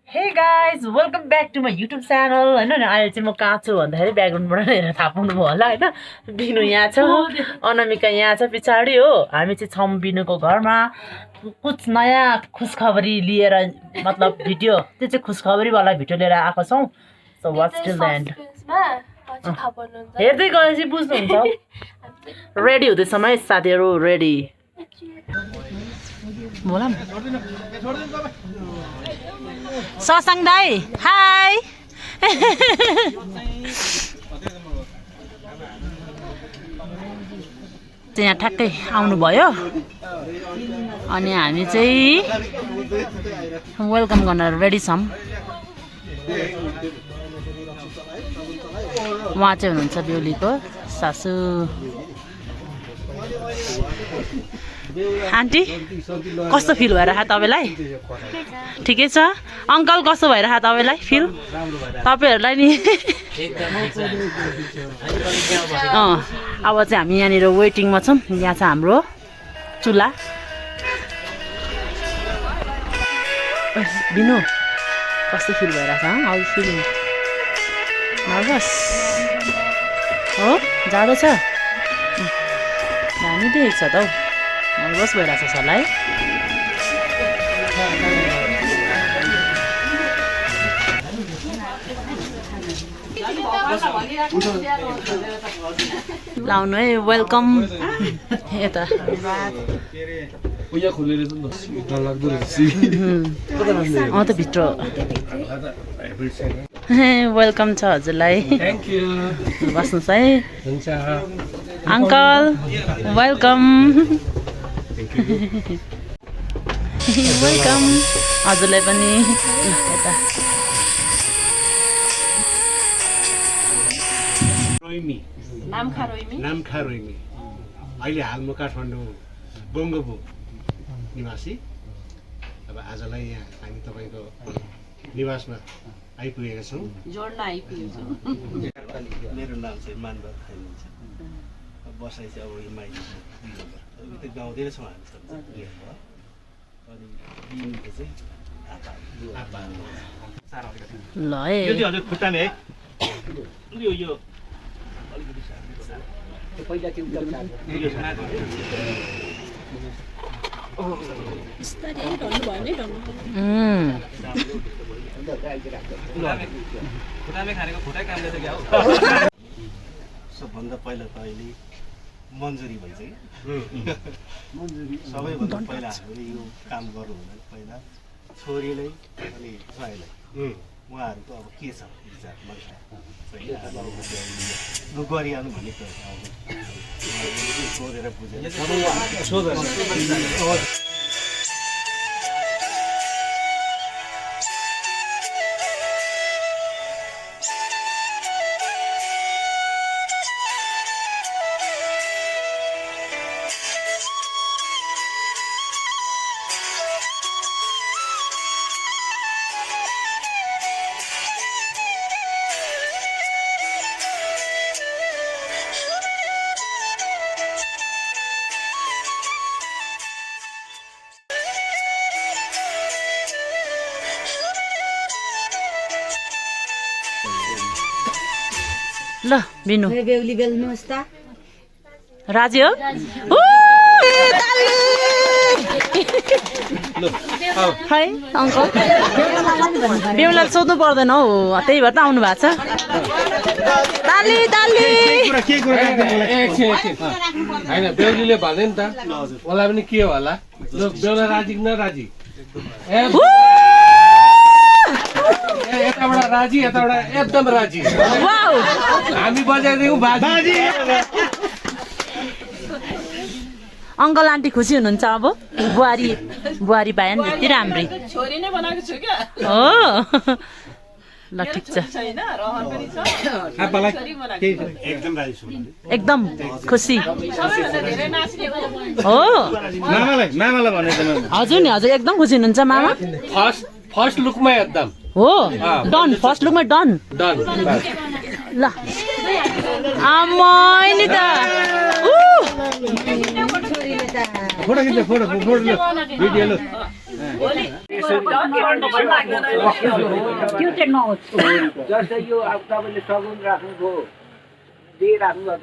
Hey guys, welcome back to my YouTube channel. हैन नि अहिले चाहिँ म कहाँ छु भन्दाखेरि ब्याकग्राउन्डबाट हेरेर थाहा पाउनु भयो होला हैन बिनु यहाँ छ अनामिका यहाँ छ पछाडी हो हामी चाहिँ छम बिनुको घरमा कुछ नयाँ खुशखबरी लिएर मतलब भिडियो त्यो चाहिँ खुशखबरी वाला भिडियो लिएर आएको छौं so watch till the and हेर्दै गएपछि बुझ्नुहुन्छ रेडी हुँदैछ म साथीहरु रेडी बोलाम ससङ दाइ हाई यहाँ ठ्याक्कै आउनुभयो अनि हामी चाहिँ वेलकम गर्न रेडी छौँ उहाँ चाहिँ हुनुहुन्छ बेहुलीको सासू आन्टी कस्तो फिल भइरहेको तपाईँलाई ठिकै छ अङ्कल कस्तो भइरहेको तपाईँलाई फिल तपाईँहरूलाई नि अब चाहिँ हामी यहाँनिर वेटिङमा छौँ यहाँ छ हाम्रो चुल्हा बिनु कस्तो फिल भइरहेको छ हाउ फिलिङ नर्भस हो जाडो छ दामी देखेको छ त हौ नर्भस भइरहेको छ सरलाई लाउनु है वेलकम यता त भित्र वेलकम छ हजुरलाई बस्नुहोस् है अङ्कल वेलकम वेलकम हजुरलाई पनि यता नामखा रोइमी अहिले हाल म काठमाडौँ बङ्गबु निवासी अब आजलाई यहाँ हामी तपाईँको निवासमा आइपुगेका छौँ मेरो नाम चाहिँ मानबहादुर खाइन्छ बसाइ चाहिँ अब हिमाली त्यो गाउँदै छौँ हामी अनि बिनुको चाहिँ ल यो चाहिँ हजुर खुट्टाले है यो पहिला त्यो सबभन्दा पहिला त अहिले मन्जुरी भन्छ कि सबैभन्दा पहिला हामीले यो काम गर्नुहुँदा पहिला छोरीलाई अनि ज्वाइँलाई उहाँहरूको अब के छ विचार लु गरिहाल्नु भन्ने सोधेर बुझेर ल बिनु बेहुली बेल्नुहोस् त राजी हो है अङ्कल बेहुला सोध्नु पर्दैन हौ त्यही भएर त आउनु भएको छ ताली ताली होइन बेहुलीले भन्यो नि त मलाई पनि के होला बेहुला राजी कि नराजी यताबाट राजी यताबाट एकदम राजी हामी बजाइदिउँ बाजी अङ्कल आन्टी खुसी हुनुहुन्छ अब बुहारी पायो नि त्यति राम्री हो ल ठिक छ एकदम खुसी हो हजुर नि हजुर एकदम खुसी हुनुहुन्छ मामा फर्स्ट लुकमै एकदम हो डन फर्स्ट लुकमै डन ल आमै नि त फोटो खिच्छ फोटो भिडियो त्यो चाहिँ नहोस् जस्तै यो अब तपाईँले सगुन राख्नुभयो दे राख्नुभयो त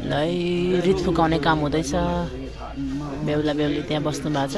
ल रित फुकाउने काम हुँदैछ बेहुला बेहुली त्यहाँ बस्नु भएको छ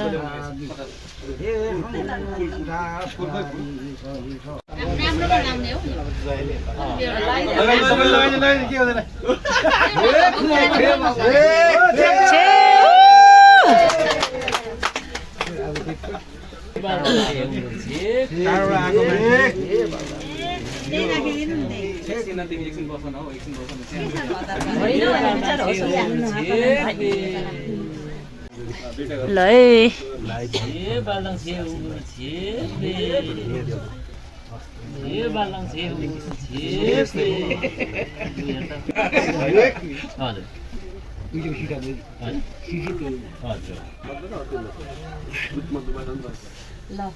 ल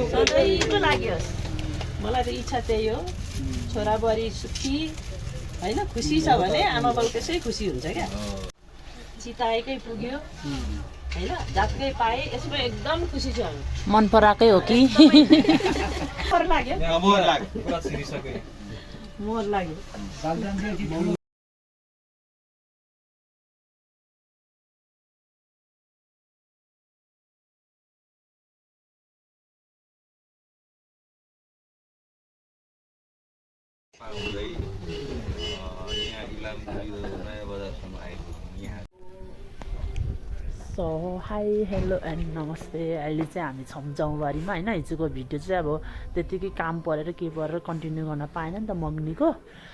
सधैँको लागि होस् मलाई त इच्छा त्यही हो छोराबुहारी सुखी होइन खुसी छ भने आमा बाउ त्यसै खुसी हुन्छ क्या चिताएकै पुग्यो होइन जातकै पाएँ यसमा एकदम खुसी छु हामी मन पराएकै हो कि लाग्यो मोर लाग्यो सो हाई हेलो एन्ड नमस्ते अहिले चाहिँ हामी छौँ जौबारीमा होइन हिजोको भिडियो चाहिँ अब त्यत्तिकै काम परेर के परेर कन्टिन्यू गर्न पाएन नि त मग्नीको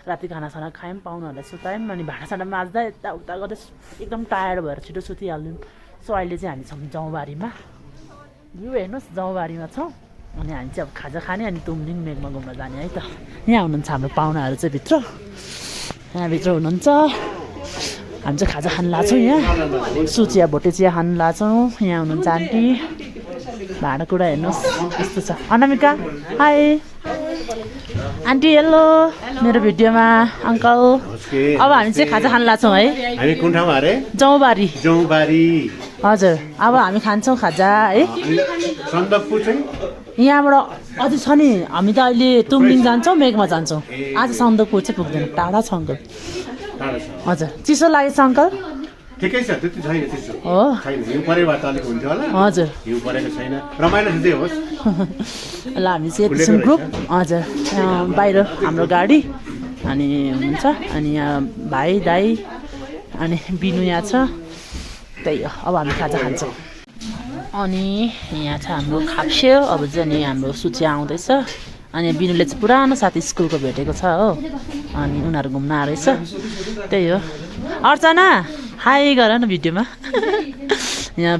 राति खानासाना खायौँ पाहुनाहरूलाई सुतायौँ अनि भाँडासाँडा माझ्दा यताउता गर्दै एकदम टायर्ड भएर छिटो सुतिहाल्यौँ सो अहिले चाहिँ हामी छौँ जौबारीमा यो हेर्नुहोस् जौबारीमा छौँ अनि हामी चाहिँ अब खाजा खाने अनि तुमलिङ मेघमा घुम्न जाने है त यहाँ हुनुहुन्छ हाम्रो पाहुनाहरू चाहिँ भित्र यहाँभित्र हुनुहुन्छ हामी चाहिँ खाजा खान लाग्छौँ यहाँ सुचिया भोटे चिया खान लाग्छौँ यहाँ हुनुहुन्छ आन्टी भाँडाकुँडा हेर्नुहोस् यस्तो छ अनामिका हाई आन्टी हेलो मेरो भिडियोमा अङ्कल अब हामी चाहिँ खाजा खान लाग्छौँ है हामी कुन ठाउँमा अरे जौबारी हजुर अब हामी खान्छौँ खाजा है सन्दकपू चाहिँ यहाँबाट अझै छ नि हामी त अहिले तुमलिङ जान्छौँ मेघमा जान्छौँ आज सन्दकपू चाहिँ पुग्दैन टाढा छ अङ्कल हजुर चिसो लागेछ अङ्कल ठिकै छ त्यति छैन चिसो हो छैन हिउँ परेको भए त अलिक हुन्थ्यो होला हजुर हिउँ परेको छैन रमाइलो हुँदै होस् ल हामी चाहिँ यति छौँ ग्रुप हजुर बाहिर हाम्रो गाडी अनि हुनुहुन्छ अनि यहाँ भाइ दाई अनि बिनु यहाँ छ त्यही हो अब हामी खाजा खान्छौँ अनि यहाँ छ हाम्रो खाप्स्यो अब चाहिँ अनि हाम्रो सुचिया आउँदैछ अनि बिनुले चाहिँ पुरानो साथी स्कुलको भेटेको छ हो अनि उनीहरू घुम्न आएछ त्यही हो अर्चना हाई गर न भिडियोमा यहाँ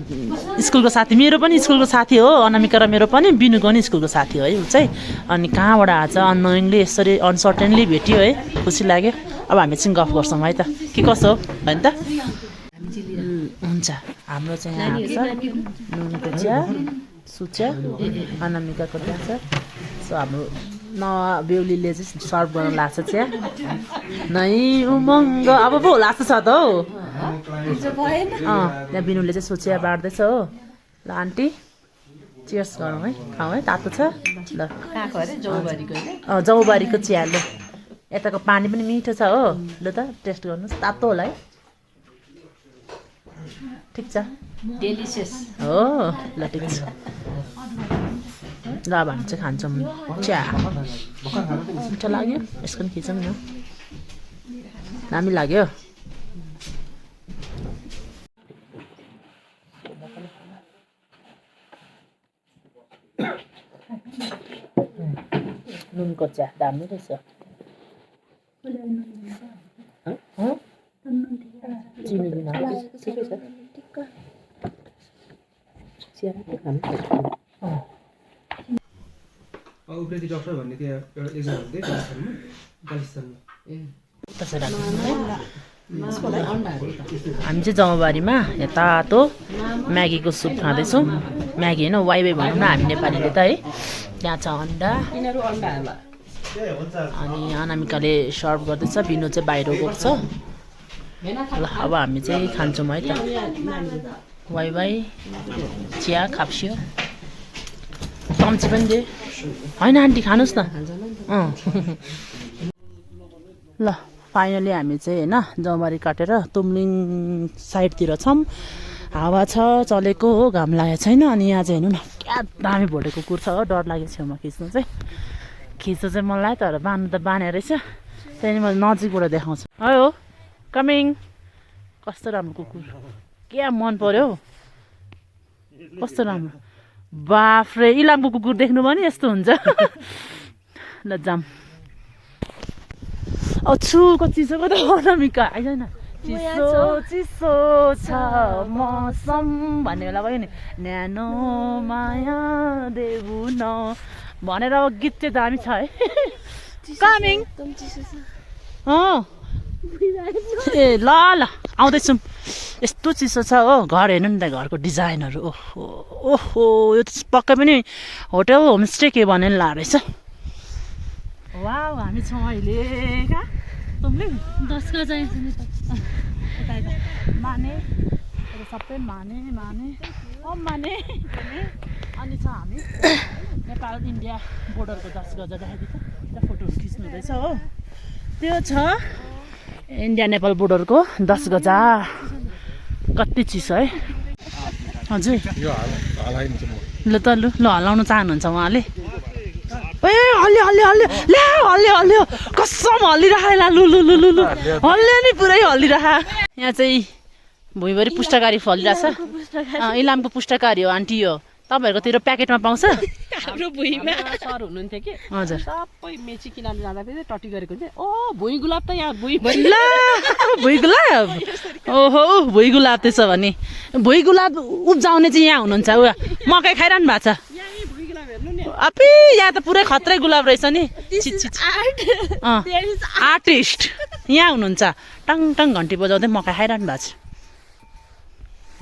स्कुलको साथी मेरो पनि स्कुलको साथी हो अनामिका र मेरो पनि बिनुको पनि स्कुलको साथी हो है ऊ चाहिँ अनि कहाँबाट आज अननोइङली यसरी अनसर्टेनली भेट्यो है खुसी लाग्यो अब हामी चाहिँ गफ गर्छौँ है त के कसो हो होइन त हुन्छ हाम्रो चाहिँ यहाँ छ नुनको चिया सुचिया अनामिकाको त्यहाँ छ सो हाम्रो बेहुलीले चाहिँ सर्भ गर्न लाग्छ चिया नै उमङ्ग अब पो लाग्छ छ त हौ त्यहाँ बिनुले चाहिँ सुचिया बाँड्दैछ हो ल आन्टी चियर्स गरौँ है खाउँ है तातो छ ल जौबारीको चिया ल यताको पानी पनि मिठो छ हो ल त टेस्ट गर्नुहोस् तातो होला है ठिक छ डेलिसियस हो ल ठिक छ ल अब हामी चाहिँ खान्छौँ चिया मिठो लाग्यो यसको पनि खिचौँ न दामी लाग्यो नुनको चिया दामी रहेछ चिनी बिना ठिकै छ चिया मात्रै खानु उप्रेती डक्टर भन्ने त्यहाँ एउटा एक्जाम हुँदै पाकिस्तानमा हामी चाहिँ जमाबारीमा यहाँ तातो म्यागीको सुप खाँदैछौँ। म्यागी होइन वाइवाई भनौँ न हामी नेपालीले त है। त्यहाँ छ अन्डा यिनीहरू अन्डा होला अनि अनामिकाले सर्भ गर्दैछ, बिनु चाहिँ बाहिर गएको छ। ल अब हामी चाहिँ खान्छौँ है त। वाइवाई चिया खाप्सियो चम्ची पनि दे होइन आन्टी खानुहोस् न। ल फाइनली हामी चाहिँ होइन जमाबारी काटेर तुमलिङ साइडतिर छौँ। हावा छ चलेको हो, घाम लागेको छैन। अनि यहाँ चाहिँ हेर्नु न क्या दामी भोटेको कुकुर छ हो। डर लाग्यो छेउमा खिच्नु चाहिँ चाहिँ मलाई तर बाँध्नु त बाँधे रहेछ। त्यहाँदेखि मैले नजिकबाट देखाउँछु है हो। कमिङ कस्तो राम्रो कुकुर, क्या मन पर्यो हौ, कस्तो राम्रो। बाफ्रे इलामको कुकुर देख्नु भयो नि यस्तो हुन्छ। ल जाम छुको चिसोको त अनामिका आइज न। चिसो चिसो छ मौसम भन्ने बेला भयो नि। न्यानो माया देऊ न भनेर अब गीत चाहिँ दामी छ है। कमिङ ए ल ल आउँदैछौँ। यस्तो चिसो छ हो। घर हेर्नु नि त घरको डिजाइनहरू ओहो ओहो यो त पक्कै पनि होटल होमस्टे के भन्ने ला रहेछ। वाउ हामी छौँ अहिले कहाँ तुमले 10 गजा यता यता माने सबै माने माने माने अनि छ हामी नेपाल इन्डिया बोर्डरको 10 गजा देखाइदिन्छ। त्यहाँ फोटोहरू खिच्नु हुँदैछ हो। त्यो छ इन्डिया नेपाल बोर्डरको 10 गजा। कति चिसो है हजुर। ल त लु ल हल्लाउनु चाहनुहुन्छ उहाँले। ए हल्यो हल्यो हल्यो ल्या हल्यो हल्यो कसम हल्लिरह लु लु लु लु लु हल्यो नि पुरै हल्लिरह। यहाँ चाहिँ भुइँभरि पुष्टकारी फलिरहेछ। इलामको पुष्टकारी हो आन्टी हो। तपाईँहरूकोतिर प्याकेटमा पाउँछ? हाम्रो भुइँमा सर हुनुहुन्थ्यो कि हजुर सबै मेची किनार जाँदाखेरि टट्टी गरेको हुन्छ। ओ भुइँ गुलाब त यहाँ भुइँ ल भुइँ गुलाब ओहो भुइँ गुलाब त्यसो भने भुइँ गुलाब उब्जाउने चाहिँ यहाँ हुनुहुन्छ। ऊ मकै खाइरहनु भएको छ। अपी यहाँ त पुरै खत्रै गुलाब रहेछ नि। आर्टिस्ट यहाँ हुनुहुन्छ। टङ टङ घन्टी बजाउँदै मकै खाइरहनु भएको छ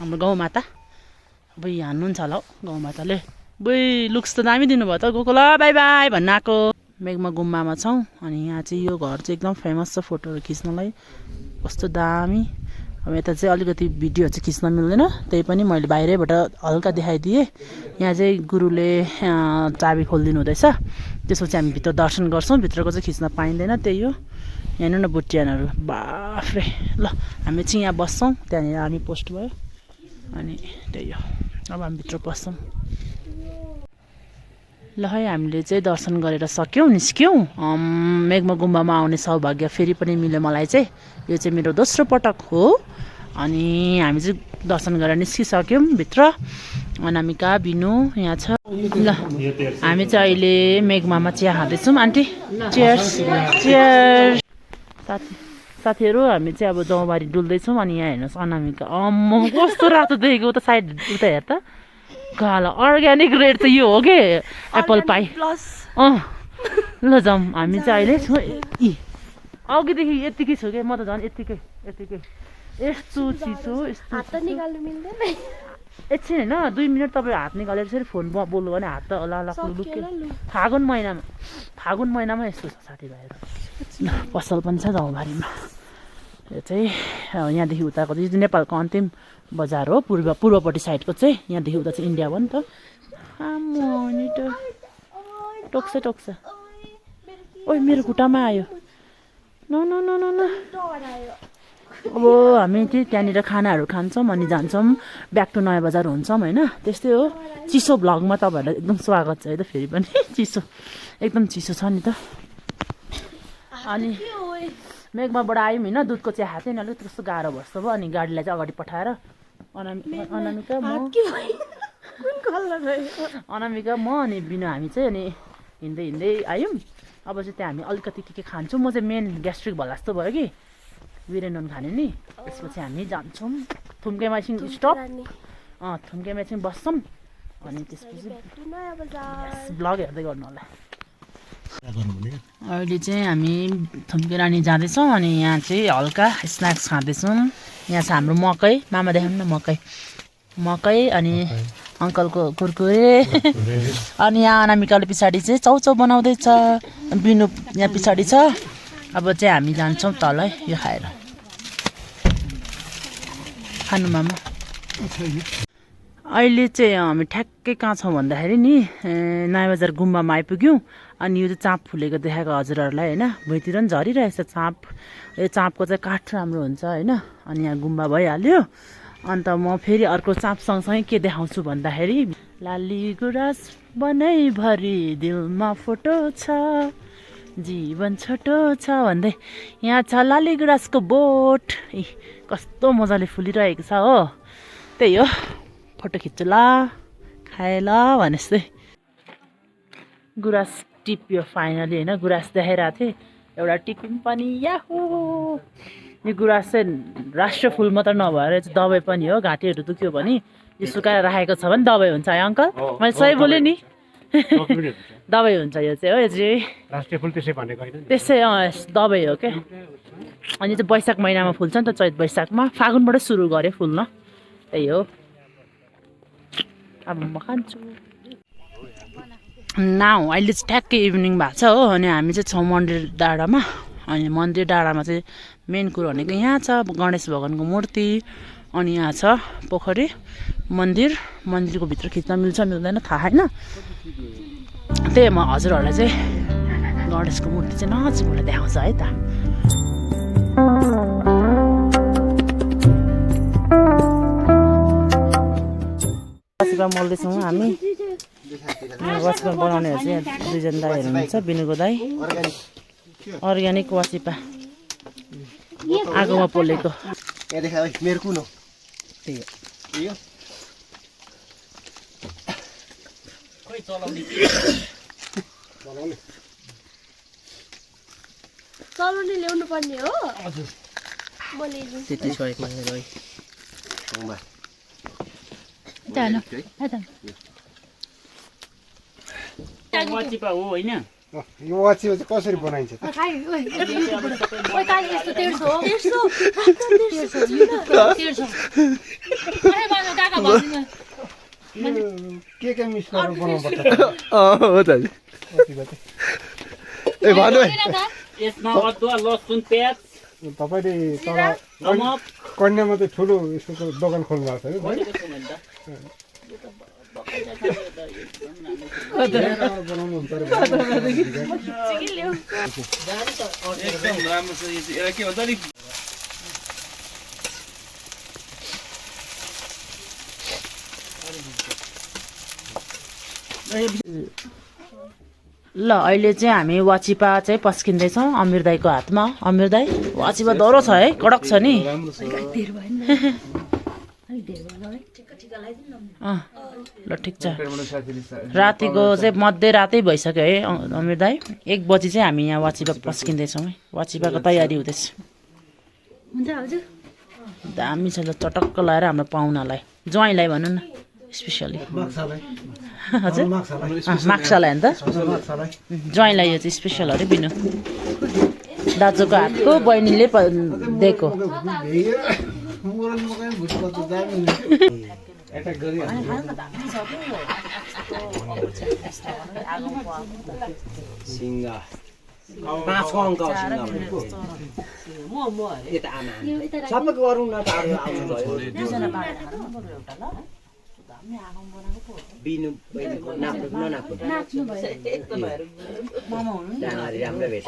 हाम्रो गाउँमाता। बुई हान्नुहुन्छ होला हौ गाउँमाताले। बुई लुक्स त दामी दिनुभयो त गएको ल बाई बाई भन्न आएको। मेघमा गुम्बामा छौँ अनि यहाँ चाहिँ यो घर चाहिँ एकदम फेमस छ फोटोहरू खिच्नलाई। कस्तो दामी। अब यता चाहिँ अलिकति भिडियो चाहिँ खिच्न मिल्दैन, त्यही पनि मैले बाहिरैबाट हल्का देखाइदिएँ। यहाँ चाहिँ गुरुले चाबी खोलिदिनु हुँदैछ। त्यसपछि हामी भित्र दर्शन गर्छौँ। भित्रको चाहिँ खिच्न पाइँदैन त्यही हो। हेर्नु न बुटियानहरू बाफ्रे। ल हामी चाहिँ यहाँ बस्छौँ। त्यहाँनिर आर्मी पोस्ट भयो अनि त्यही हो। अब हामी भित्र पस्छौँ। ल है हामीले चाहिँ दर्शन गरेर सक्यौँ निस्क्यौँ। मेघमा गुम्बामा आउने सौभाग्य फेरि पनि मिल्यो मलाई चाहिँ। यो चाहिँ मेरो दोस्रो पटक हो। अनि हामी चाहिँ दर्शन गरेर निस्किसक्यौँ भित्र। अनामिका बिनु यहाँ छ। ल हामी चाहिँ अहिले मेघमामा चिया खाँदैछौँ। Aunty cheers cheers. साथीहरू हामी चाहिँ अब जौबारी डुल्दैछौँ। अनि यहाँ हेर्नुहोस् अनामिका अम्म कस्तो रातो देखेको त साइड उता हेर त। गाला अर्ग्यानिक रेट त यो हो कि एप्पल पाई। ल जाउँ हामी चाहिँ अहिले छौँ। अघिदेखि यत्तिकै छु कि म त झन् यत्तिकै यत्तिकै। यस्तो चिसो यस्तो निकाल्नु मिल्दैन एकछिन होइन 2 मिनट तपाईँ हात निकालेर यसरी फोन बोल्नु भने हात त होला फागुन महिनामा यस्तो छ साथीभाइहरू। पसल पनि छ गाउँबारीमा। यो चाहिँ यहाँदेखि उताको चाहिँ नेपालको अन्तिम बजार हो। पूर्वपट्टि साइडको चाहिँ यहाँदेखि उता चाहिँ इन्डिया हो नि त। टोक्छ ओइ मेरो खुट्टामा आयो। न न न न अब हामी चाहिँ त्यहाँनिर खानाहरू खान्छौँ अनि जान्छौँ। ब्याक टु नयाँ बजार हुन्छौँ होइन। त्यस्तै हो। चिसो भ्लगमा तपाईँहरूलाई एकदम स्वागत छ है त। फेरि पनि चिसो एकदम चिसो छ नि त। अनि मेघमाबाट आयौँ होइन। दुधको चिया खाएको थिएँ नि अलिक त्यस्तो गाह्रो भएछ भयो। अनि गाडीलाई चाहिँ अगाडि पठाएर अनामिका म अनि बिनु हामी चाहिँ अनि हिँड्दै आयौँ। अब चाहिँ त्यहाँ हामी अलिकति के खान्छौँ। म चाहिँ मेन ग्यास्ट्रिक भला जस्तो भयो कि बिरेनन खाने नि। त्यसपछि हामी जान्छौँ थुम्केमा एकछिन स्टप। थुम्केमा एकछिन बस्छौँ अनि त्यसपछि ब्लग हेर्दै गर्नु होला। अहिले चाहिँ हामी थुम्केरानी जाँदैछौँ अनि यहाँ चाहिँ हल्का स्न्याक्स खाँदैछौँ। यहाँ छ हाम्रो मकै, मामा देखाउनु न मकै अनि अङ्कलको कुरकुरे अनि यहाँ अनामिकाले पछाडि चाहिँ चाउचाउ बनाउँदैछ। बिनु यहाँ पछाडि छ। अब चाहिँ हामी जान्छौँ तल यो खाएर। खानु मामा। अहिले चाहिँ हामी ठ्याक्कै कहाँ छौँ भन्दाखेरि नि नयाँ बजार गुम्बामा आइपुग्यौँ। अनि यो चाहिँ चाँप फुलेको देखाएको हजुरहरूलाई होइन। भुइँतिर पनि झरिरहेछ चाँप। यो चाँपको चाहिँ काठ राम्रो हुन्छ होइन। अनि यहाँ गुम्बा भइहाल्यो। अन्त म फेरि अर्को चाँप सँगसँगै के देखाउँछु भन्दाखेरि लाली गुराँस बनैभरि दिलमा फोटो छ जीवन छोटो छ भन्दै यहाँ छ लाली गुराँसको बोट। कस्तो मजाले फुलिरहेको छ हो। त्यही हो, फोटो खिच्छु ल खाए ल भने जस्तै। गुराँस टिप्यो फाइनली होइन। गुराँस देखाइरहेको थिएँ, एउटा टिप्यौँ पनि। याहु, यो गुराँस चाहिँ राष्ट्रिय फुल मात्र नभएर चाहिँ दबाई पनि हो। घाँटीहरू दुख्यो भने यो सुकाएर राखेको छ भने दबाई हुन्छ है अङ्कल? मैले सही बोलेँ नि? दबाई हुन्छ यो चाहिँ हो। यो चाहिँ राष्ट्रिय फुल त्यसै भनेको होइन। त्यसै दबाई हो क्या। अनि चाहिँ वैशाख महिनामा फुल्छ नि त, चैत वैशाखमा। फागुनबाटै सुरु गऱ्यो फुल्न। त्यही हो। अब म खान्छु। नाउ अहिले चाहिँ ठ्याक्कै इभिनिङ भएको छ हो। अनि हामी चाहिँ छौँ मन्दिर डाँडामा। अनि मन्दिर डाँडामा चाहिँ मेन कुरो भनेको यहाँ छ गणेश भगवानको मूर्ति। अनि यहाँ छ पोखरी, मन्दिरको भित्र खिच्न मिल्छ मिल्दैन थाहा छैन। त्यही म हजुरहरूलाई चाहिँ गणेशको मूर्ति चाहिँ नजिकबाट देखाउँछ है त। वाचिपा मोल्दैछौँ हामी। वाचिपा बनाउनेहरू चाहिँ दुईजना दाईहरू हुनुहुन्छ। बिनुको दाई अर्ग्यानिक वाचिपा आगोमा पोलेको। मेरो कुन हो? त्यही हो। चलाउने ल्याउनु पर्ने हो। त्यति सहयोग माग्ने रह्यो। वाचिपा हो होइन? यो वाचिपा चाहिँ कसरी बनाइन्छ त? के मिक्स गरेर बनाउनुपर्छ? हो त। ए भन्नु यसमा अदुवा लसुन प्याज तपाईँले तल कन्यामा चाहिँ ठुलो यसको दोकान खोल्नु भएको छ है? बनाउनुहुन्छ अरे एकदम राम्रो छ यो चाहिँ। यसलाई के भन्छ अलिक ल अहिले चाहिँ हामी वाचिपा चाहिँ पस्किँदैछौँ अमिर दाईको हातमा। अमिर दाई वाचिपा दह्रो छ है, कडक छ नि। ल ठिक छ। रातिको चाहिँ मध्यरातै भइसक्यो है अमिर दाई। 1 बजी चाहिँ हामी यहाँ वाचिपा पस्किँदैछौँ है। वाचिपाको तयारी हुँदैछ। दामी छ। ल चटक्क लगाएर हाम्रो पाहुनालाई, ज्वाइँलाई भनौँ न स्पेसली। हजुर माक्सालाई अन्त ज्वाइँलाई यो चाहिँ स्पेसल अरे बिनु दाजुको हातको बहिनीले दिएको। सिङ्गा 5 अङ्क सिङ्गा भनेको यता आमा सबै गरौँ न त। आउनु भयो बिनु बहिनीको ननाप्नु राम्रो भेटेछ।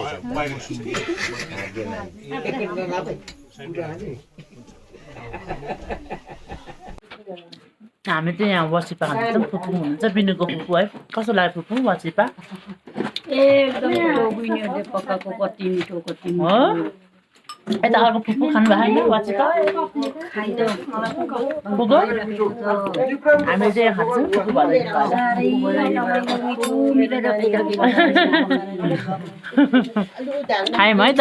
हामी चाहिँ यहाँ वाचिपा खाँदैछौँ। फुपू हुनुहुन्छ, बिनुको फुपू है। कस्तो लाग्यो फुपू वाचिपा? एकदम पकाएको कति मिठो कति हो। यता अर्को फुपू खानु भएको छैन वाचिपा? फुपू हामी चाहिँ यहाँ खान्छौँ। फुपू खायौँ है त।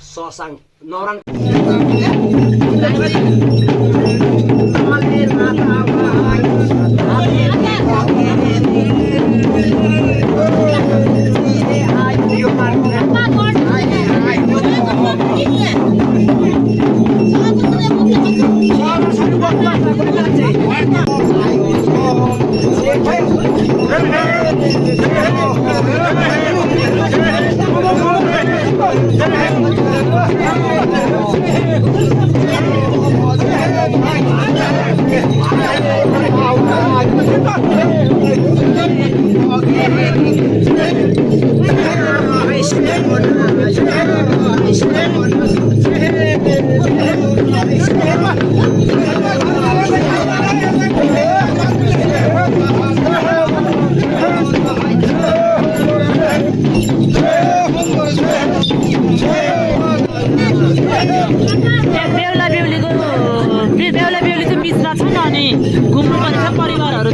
ससाङ नौराङ बेहुला बेहुली चाहिँ बिचमा छन् अनि घुम्नु पर्ने छ परिवारहरू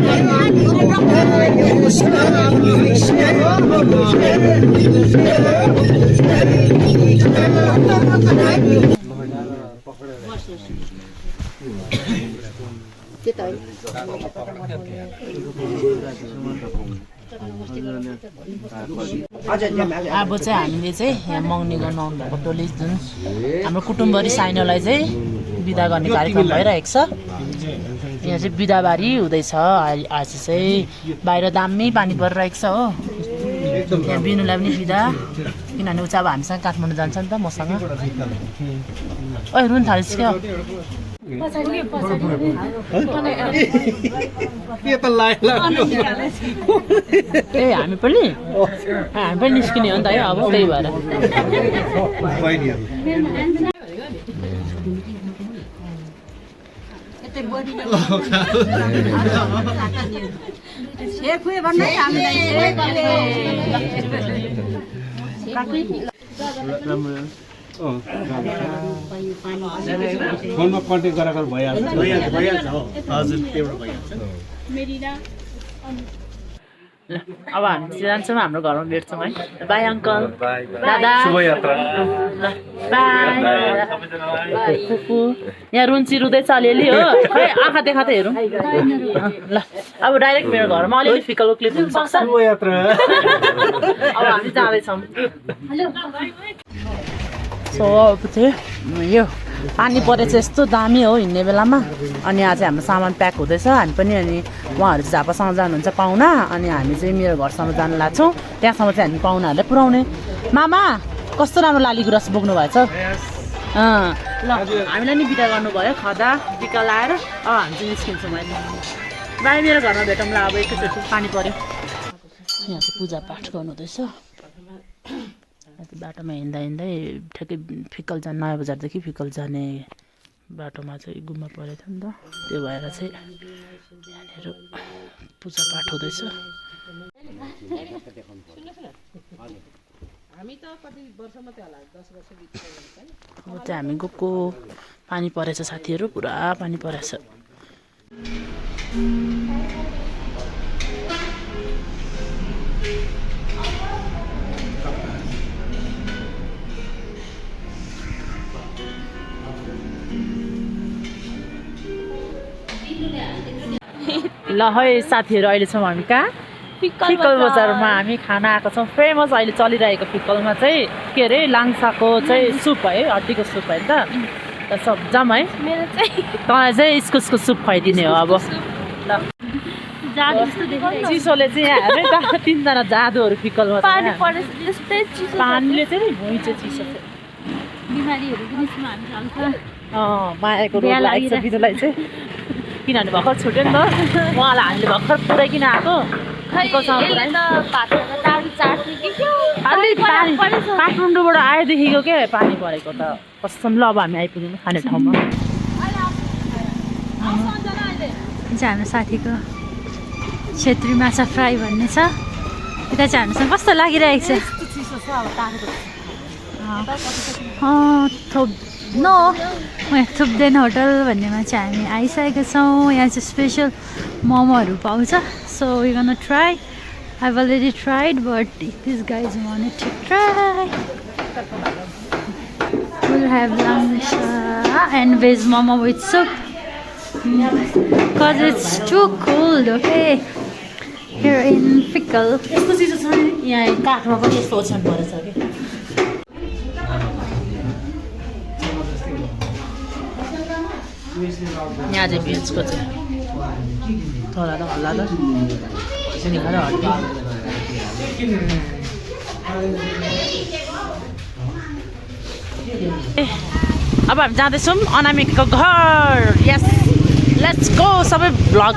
अब चाहिँ हामीले चाहिँ यहाँ मगनी गर्न आउनु भएको टोली जुन हाम्रो कुटुम्बरी साइनोलाई चाहिँ बिदा गर्ने कार्यक्रम भइरहेको छ। यहाँ चाहिँ बिदाबारी हुँदैछ। आज चाहिँ बाहिर दामी पानी परिरहेको छ हो। यहाँ बिनुलाई पनि बिदा, किनभने ऊ चाहिँ अब हामीसँग काठमाडौँ जान्छ नि त मसँग। ओ रुन थालिस् क्या ए हामी पनि निस्किने हो नि त है अब त्यही भएर फोनमा कन्ट्याक्ट गराएको भइहाल्छ हजुर त्यबाट भइहाल्छ। अब हामी चाहिँ जान्छौँ हाम्रो घरमा भेट्छौँ है। बाई अङ्कल, दादा, बाई फुपू। यहाँ रुन्ची रुँदैछ अलिअलि हो। खै आँखा देखा त हेरौँ ल। अब डाइरेक्ट मेरो घरमा अलिअलि फिकलको क्लिप हुन सक्छ। अब हामी जाँदैछौँ। सो अब चाहिँ यो पानी परेछ यस्तो दामी हो हिँड्ने बेलामा। अनि आज हाम्रो सामान प्याक हुँदैछ। हामी पनि अनि उहाँहरू चाहिँ झापासँग जानुहुन्छ पाहुना, अनि हामी चाहिँ मेरो घरसम्म जानु लाग्छौँ। त्यहाँसम्म चाहिँ हामी पाहुनाहरूलाई पुऱ्याउने। मामा कस्तो राम्रो लाली गुराँस बोक्नु भएछ। ल हामीलाई नि बिदा गर्नुभयो खदा टिका लाएर। अब हामी चाहिँ निस्किन्छौँ अहिले। बाई मेरो घरमा भेटौँ ल। अब एकैचोटि पानी पऱ्यो। यहाँ चाहिँ पूजापाठ गर्नु हुँदैछ। बाटोमा हिँड्दा हिँड्दै ठ्याक्कै फिक्कल जाने, नयाँ बजारदेखि फिक्कल जाने बाटोमा चाहिँ गुम्बा परेको थियो नि त। त्यो भएर चाहिँ यहाँनिर पूजापाठ हुँदैछ। अब चाहिँ हामी गएको पानी परेछ साथीहरू, पुरा पानी परेछ। ल है साथीहरू, अहिले छौँ हामी कहाँ फिक्कल बजारमा। हामी खाना आएको छौँ। फेमस अहिले चलिरहेको फिक्कलमा चाहिँ के अरे लाङ्साको चाहिँ सुप है, हड्डीको सुप है त सब जाम है। तँलाई चाहिँ इस्कुसको सुप खुवाइदिने हो अब। ल चिसोले चाहिँ यहाँ हेर्नु त तिनजना जादुहरू फिक्कलमा। पानीले चाहिँ भुइँ चाहिँ चिसो चाहिँ मायाको रोग लागेको छ बिजुलाई चाहिँ, किनभने भर्खर छुट्यो नि त उहाँलाई। हामीले भर्खर पुऱ्याइकन आएको काठमाडौँबाट आएदेखिको के पानी परेको त कसम। ल अब हामी आइपुग्यौँ खाने ठाउँमा। हाम्रो साथीको छेत्री माछा फ्राई भन्ने छ। यता चाहिँ हामीसँग कस्तो लागिरहेको छ। थुप्देन होटल भन्नेमा चाहिँ हामी आइसकेको छौँ। यहाँ चाहिँ स्पेसल मोमोहरू पाउँछ। So we gonna try. I've already tried, but if these guys wanted to try, we'll have langsha and veg momo with soup. Because it's too cold, okay? Here in Fickle. यस्तो चिसो छ नि यहाँ काठमा पनि यस्तो ओछ्यान परेछ कि। यहाँ चाहिँ भेजको चाहिँ थोडा त हल्ला त सिनी खाएर हड्डी। अब हामी जाँदैछौँ अनामिकाको घर। यस लेट्स गो सबै भ्लग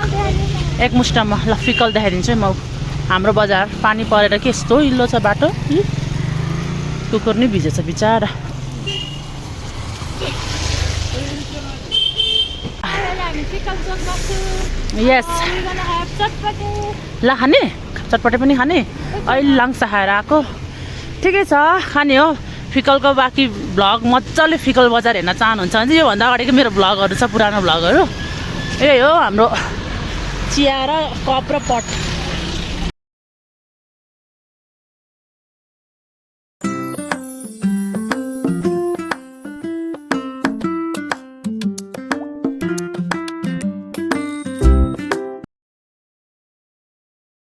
एकमुष्टमा ल फिकल देखाइदिन्छु है म हाम्रो बजार पानी परेर के यस्तो हिल्लो छ बाटो कुकुर नि भिजेछ बिचारा यस ला खाने चटपटे पनि खाने अहिले लाङ्सा खाएर आएको ठिकै छ खाने हो फिकलको बाँकी भ्लग मजाले फिकल बजार हेर्न चाहनुहुन्छ भने चाहिँ योभन्दा अगाडिको मेरो भ्लगहरू छ पुरानो भ्लगहरू यही हो हाम्रो चिया र कप र पट